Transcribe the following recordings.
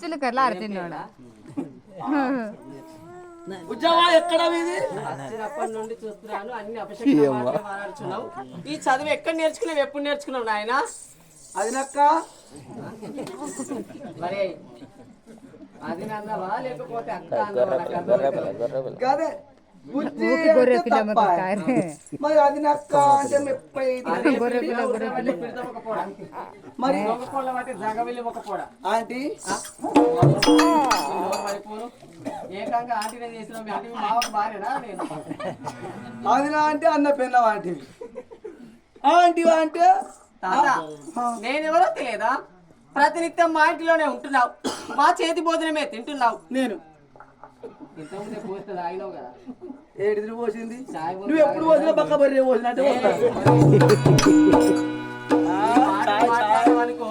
చిలుకర్లు ఆడుతున్నాడు ఉద్యోగం ఎక్కడ వచ్చినప్పటి నుండి చూస్తున్నాను అన్ని అపశకునాలు. ఈ చదువు ఎక్కడ నేర్చుకున్నావు, ఎప్పుడు నేర్చుకున్నావు నాయన? అది నక్క మరి అది నన్నవా లేకపోతే అక్క అన్నవా? కాదే మరి అది నక్క అంటే మరి జగవెళ్ళి ఒక పోడ ఆంటీ ఏకంగా ఆంటీనే చేసిన మావకు భార్యనా నేను? అదినా అంటే అన్న పెన్నవా ఆంటీ ఆంటీ అంటే నేనెవరో తెలియదా? ప్రతినిత్యం మా ఇంటిలోనే ఉంటున్నావు, మా చేతి భోజనమే తింటున్నావు. నేను ఇంతకుముందే పోస్తే తాగినావు కదా. ఏడిది పోసింది? నువ్వు ఎప్పుడు పోసినా పక్క బర్రె పోసిన అంటే అనుకో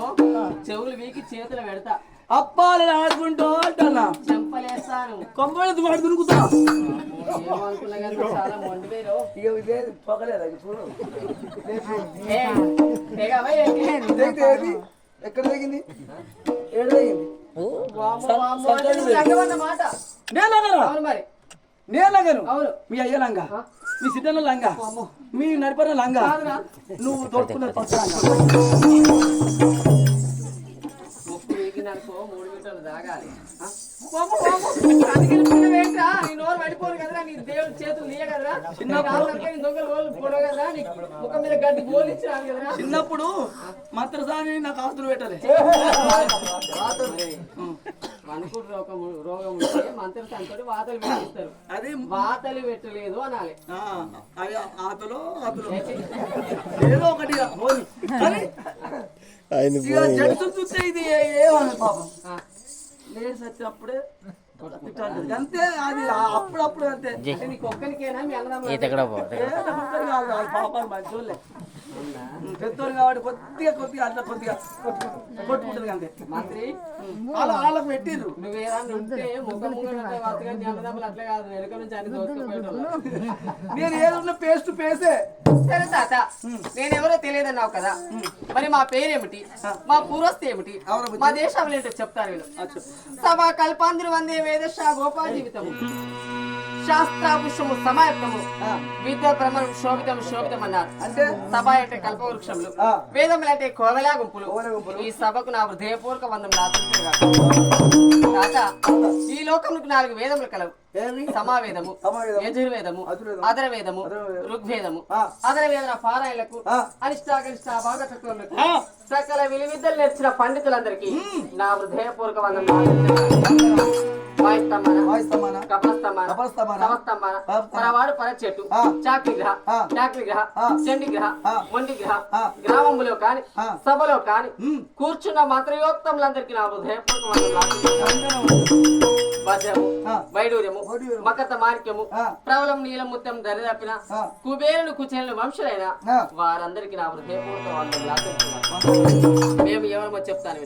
చెవులు వీకి చేతులు పెడతా. అప్పాలు ఆడుకుంటూ అంటున్నా, చెంపలేస్తాను, కొంపలు వాడు దునుకుతా. ఏమనుకున్నా కానీ చాలా మొండి పేరు. పొగలేదా ఎక్కడ తగింది? ఏడు తగింది. మరి నేను లంగను, మీ అయ్య లంగా, మీ సిద్ధన్న లంగా, మీ నడిపన లంగా, నువ్వు తోడుకున్నది పక్క ముక్కు వేగిననుకో 3 మీటర్లు దాగాలి. పడిపోరు కదరా, నీ దేవుడు చేతులు తీయ కదరా, దొంగలు పొడవు కదరా, నీ ముఖం మీద గడ్డి గోలిచ్చినాను కదరా. చిన్నప్పుడు మంత్రసాని నాకు ఆస్తులు పెట్టాలి. అనుకుంటు రోగం ఉంటే మంత్రసానితో వాతలు పెట్టిస్తారు. అది వాతలు పెట్టలేదు అనాలి. ఆతలో ఏదో ఒకటి జడుసులు చూస్తే ఇది ఏమన్నా పాపం లేదు సచ్చినప్పుడే అంతే. అది అప్పుడప్పుడు అంతే. నీకు ఒక్కరికేనా మీ అన్నదమ్ములు? పాపాలు మంచోళ్ళే, పెద్దోళ్ళు కాబట్టి కొద్దిగా అట్లా కొద్దిగా కొట్టుకుంటుంది అంతే. మంత్రి వాళ్ళకు పెట్టిర్రు. నువ్వేదన్నా ఉంటే ముఖం అన్నదమ్ములు అట్లా కాదు, వెనుక నుంచి అన్ని దోచుకుపోయేటోళ్ళు. నేను ఏదన్నా పేస్ట్ పేసే. సరే తాత, నేనెవరో తెలియదన్నావు కదా, మరి మా పేరేమిటి, మా పూర్వస్థ ఏమిటి, మా దేశంలో ఏంటో చెప్తారు వీళ్ళు. సభా కల్పాంధ్రు వందే వేదశా గోపా జీవితము శాస్త్రాపుష్పము సమాయత్తము విద్యా ప్రమాణం శోభితం అన్నారు. అంటే సభ అంటే కల్పవృక్షములు, వేదములు అంటే కోవెలా గుంపులు. ఈ సభకు నా హృదయపూర్వక వందం తాత. ఈ లోకములకు 4 వేదములు కలవు. సమావేదము, యజుర్వేదము, అధర్వేదము, ఋగ్వేదము. అధర్వేద పారాయణలకు, అనిష్టాగనిష్ట భాగతత్వములకు, సకల విలువిద్యలు నేర్చిన పండితులందరికీ నా హృదయపూర్వక వందం. పరవాడు పరచెట్టు, చాక్రిగ్రహ, చండిగ్రహ, మొండిగ్రహ గ్రామములో కాని సభలో కాని కూర్చున్న మంత్రయోక్తములందరికీ నా హృదయపూర్వక వజ్రము, వైడూర్యము, మకత మాణిక్యము, ప్రబలం నీలం ముత్యం దరిదప్పిన కుబేరులు కుచేరులు వంశులైన వారందరికీ నా హృదయపూర్వక వందనాలు. మేము ఎవరమో చెప్తాను.